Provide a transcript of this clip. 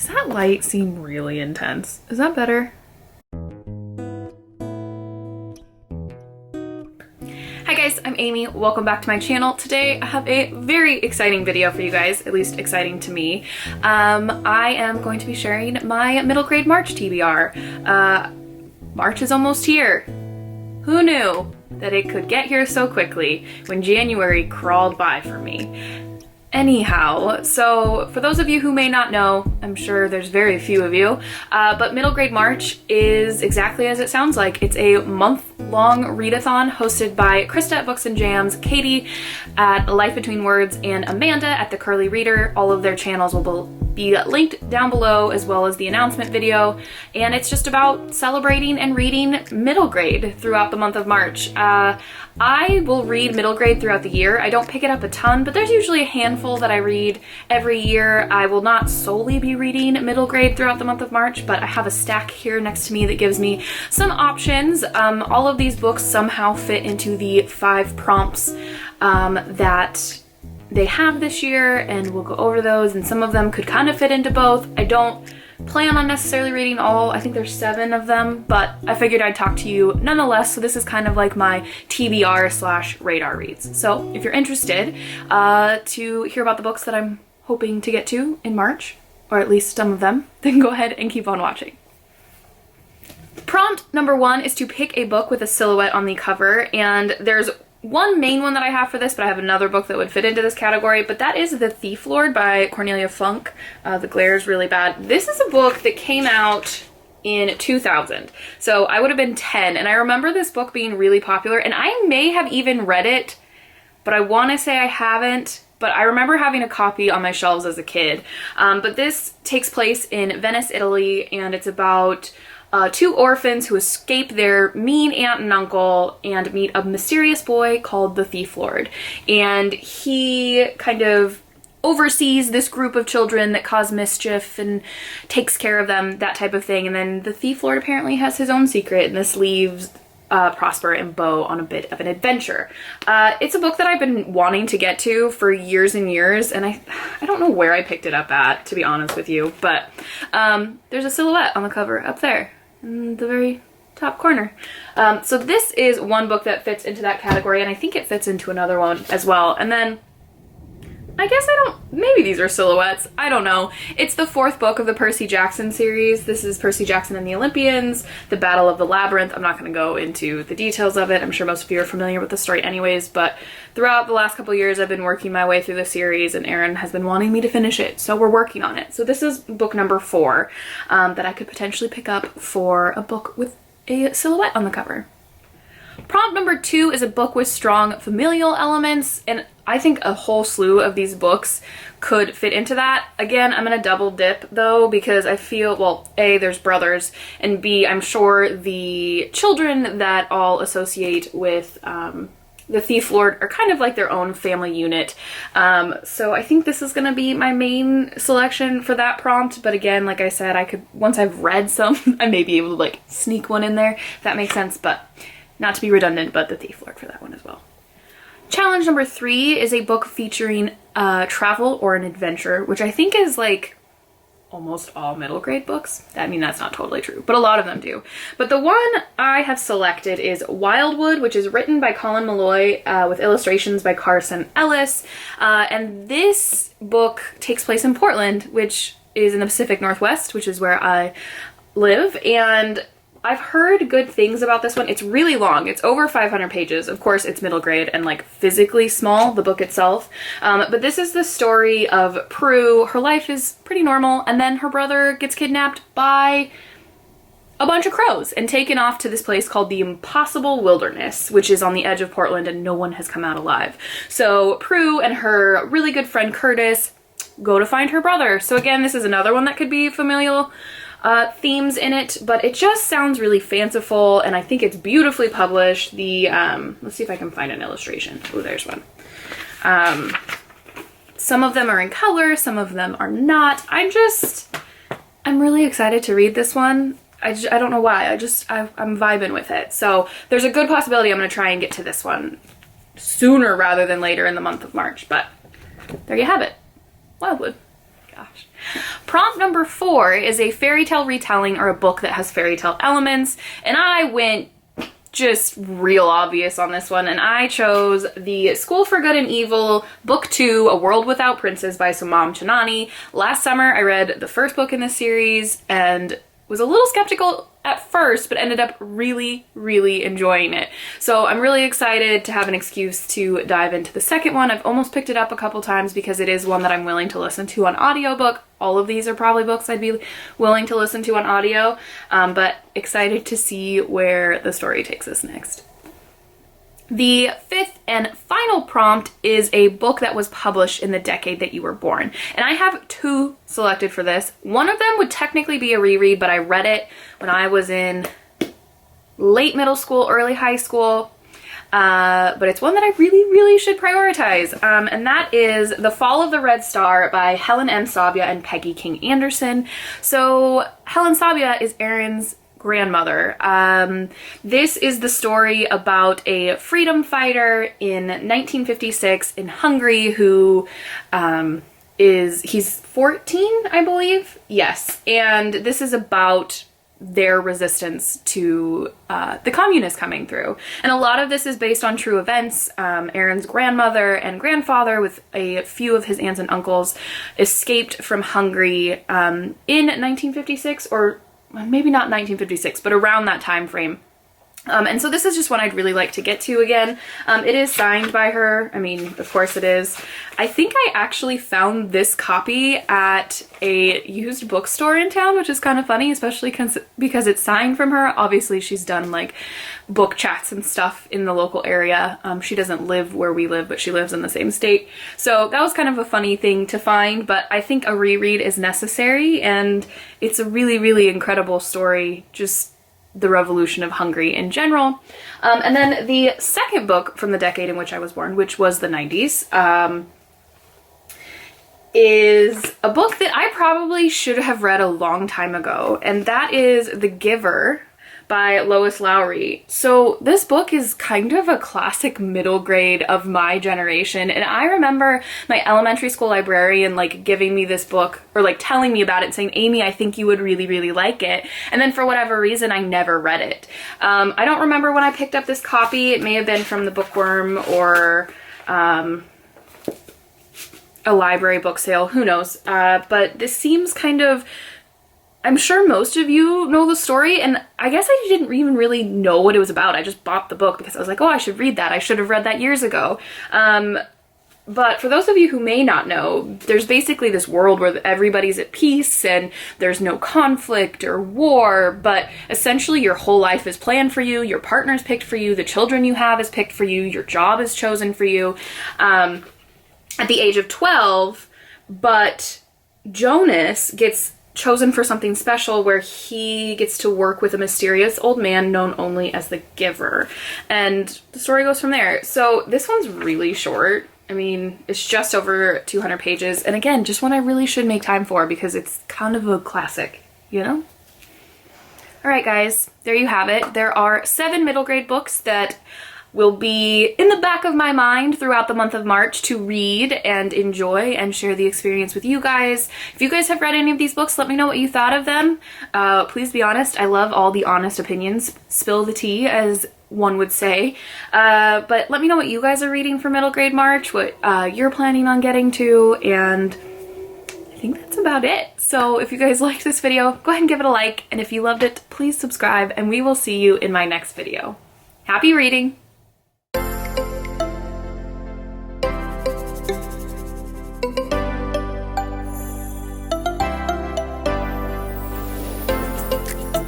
Does that light seem really intense? Is that better? Hi guys, I'm Amy. Welcome back to my channel. Today I have a very exciting video for you guys, at least exciting to me. I am going to be sharing my middle grade March TBR. March is almost here. Who knew that it could get here so quickly when January crawled by for me? Anyhow, so for those of you who may not know, I'm sure there's very few of you, but middle grade March is exactly as it sounds like. It's a month-long readathon hosted by Krista at Books and Jams, Katy at Life Between Words, and Amanda at The Curly Reader. All of their channels will be linked down below, as well as the announcement video, and it's just about celebrating and reading middle grade throughout the month of March. I will read middle grade throughout the year. I don't pick it up a ton, but there's usually a handful that I read every year. I will not solely be reading middle grade throughout the month of March, but I have a stack here next to me that gives me some options. All of these books somehow fit into the 5 prompts that they have this year, and we'll go over those, and some of them could kind of fit into both. I don't plan on necessarily reading all. I think there's 7 of them, but I figured I'd talk to you nonetheless, so this is kind of like my TBR / radar reads. So if you're interested to hear about the books that I'm hoping to get to in March, or at least some of them, then go ahead and keep on watching. Prompt number 1 is to pick a book with a silhouette on the cover, and there's one main one that I have for this, but I have another book that would fit into this category, but that is The Thief Lord by Cornelia Funk. The glare is really bad. This is a book that came out in 2000, so I would have been 10, and I remember this book being really popular, and I may have even read it, but I want to say I haven't, but I remember having a copy on my shelves as a kid. But this takes place in Venice, Italy, and it's about 2 orphans who escape their mean aunt and uncle and meet a mysterious boy called the Thief Lord. And he kind of oversees this group of children that cause mischief and takes care of them, that type of thing. And then the Thief Lord apparently has his own secret, and this leaves Prosper and Beau on a bit of an adventure. It's a book that I've been wanting to get to for years and years, and I don't know where I picked it up at, to be honest with you, but there's a silhouette on the cover up there in the very top corner. So this is one book that fits into that category, and I think it fits into another one as well. And then I guess maybe these are silhouettes, I don't know. It's the 4th book of the Percy Jackson series. This is Percy Jackson and the Olympians, The Battle of the Labyrinth. I'm not going to go into the details of it. I'm sure most of you are familiar with the story anyways, but throughout the last couple years I've been working my way through the series, and Aaron has been wanting me to finish it, so we're working on it. So this is book number 4 that I could potentially pick up for a book with a silhouette on the cover. Prompt number 2 is a book with strong familial elements, and I think a whole slew of these books could fit into that. Again, I'm gonna double dip though, because I feel, well, A, there's brothers, and B, I'm sure the children that all associate with the Thief Lord are kind of like their own family unit. So I think this is gonna be my main selection for that prompt, but again, like I said, I could, once I've read some, I may be able to like sneak one in there, if that makes sense, but not to be redundant, but the Thief Lord for that one as well. Challenge number 3 is a book featuring travel or an adventure, which I think is like almost all middle grade books. I mean, that's not totally true, but a lot of them do. But the one I have selected is Wildwood, which is written by Colin Malloy with illustrations by Carson Ellis. And this book takes place in Portland, which is in the Pacific Northwest, which is where I live. And I've heard good things about this one. It's really long. It's over 500 pages. Of course, it's middle grade and like physically small, the book itself. But this is the story of Prue. Her life is pretty normal, and then her brother gets kidnapped by a bunch of crows and taken off to this place called the Impossible Wilderness, which is on the edge of Portland, and no one has come out alive. So Prue and her really good friend Curtis go to find her brother. So again, this is another one that could be familial themes in it, but it just sounds really fanciful, and I think it's beautifully published. The let's see if I can find an illustration. Oh, there's one. Some of them are in color, some of them are not. I'm really excited to read this one. I don't know why. I'm vibing with it. So there's a good possibility I'm going to try and get to this one sooner rather than later in the month of March, but there you have it. Wildwood. Gosh. Prompt number 4 is a fairy tale retelling or a book that has fairy tale elements, and I went just real obvious on this one, and I chose The School for Good and Evil, Book 2, A World Without Princes by Somam Chanani. Last summer I read the first book in this series and was a little skeptical at first, but ended up really, really enjoying it. So I'm really excited to have an excuse to dive into the second one. I've almost picked it up a couple times because it is one that I'm willing to listen to on audiobook. All of these are probably books I'd be willing to listen to on audio, but excited to see where the story takes us next. The 5th and final prompt is a book that was published in the decade that you were born. And I have 2 selected for this. One of them would technically be a reread, but I read it when I was in late middle school, early high school. But it's one that I really, really should prioritize. And that is The Fall of the Red Star by Helen M. Sabia and Peggy King Anderson. So Helen Sabia is Aaron's grandmother. This is the story about a freedom fighter in 1956 in Hungary who he's 14, I believe. Yes. And this is about their resistance to the communists coming through. And a lot of this is based on true events. Aaron's grandmother and grandfather, with a few of his aunts and uncles, escaped from Hungary in 1956, or maybe not 1956, but around that time frame. And so this is just one I'd really like to get to again. It is signed by her. I mean, of course it is. I think I actually found this copy at a used bookstore in town, which is kind of funny, especially because it's signed from her. Obviously, she's done like book chats and stuff in the local area. She doesn't live where we live, but she lives in the same state. So that was kind of a funny thing to find, but I think a reread is necessary, and it's a really, really incredible story. Just the revolution of Hungary in general. And then the second book from the decade in which I was born, which was the 90s, is a book that I probably should have read a long time ago, and that is The Giver by Lois Lowry. So this book is kind of a classic middle grade of my generation, and I remember my elementary school librarian like giving me this book, or like telling me about it, saying, Amy, I think you would really, really like it. And then for whatever reason, I never read it. I don't remember when I picked up this copy. It may have been from the Bookworm or a library book sale, who knows. But this seems kind of, I'm sure most of you know the story, and I guess I didn't even really know what it was about. I just bought the book because I was like, oh, I should read that. I should have read that years ago. But for those of you who may not know, there's basically this world where everybody's at peace and there's no conflict or war, but essentially your whole life is planned for you, your partner's picked for you, the children you have is picked for you, your job is chosen for you at the age of 12, but Jonas gets chosen for something special where he gets to work with a mysterious old man known only as the Giver. And the story goes from there. So this one's really short. I mean, it's just over 200 pages. And again, just one I really should make time for because it's kind of a classic, you know? All right, guys, there you have it. There are 7 middle grade books that will be in the back of my mind throughout the month of March to read and enjoy and share the experience with you guys. If you guys have read any of these books, let me know what you thought of them. Please be honest. I love all the honest opinions. Spill the tea, as one would say. But let me know what you guys are reading for middle grade March, what you're planning on getting to, and I think that's about it. So if you guys liked this video, go ahead and give it a like, and if you loved it, please subscribe, and we will see you in my next video. Happy reading!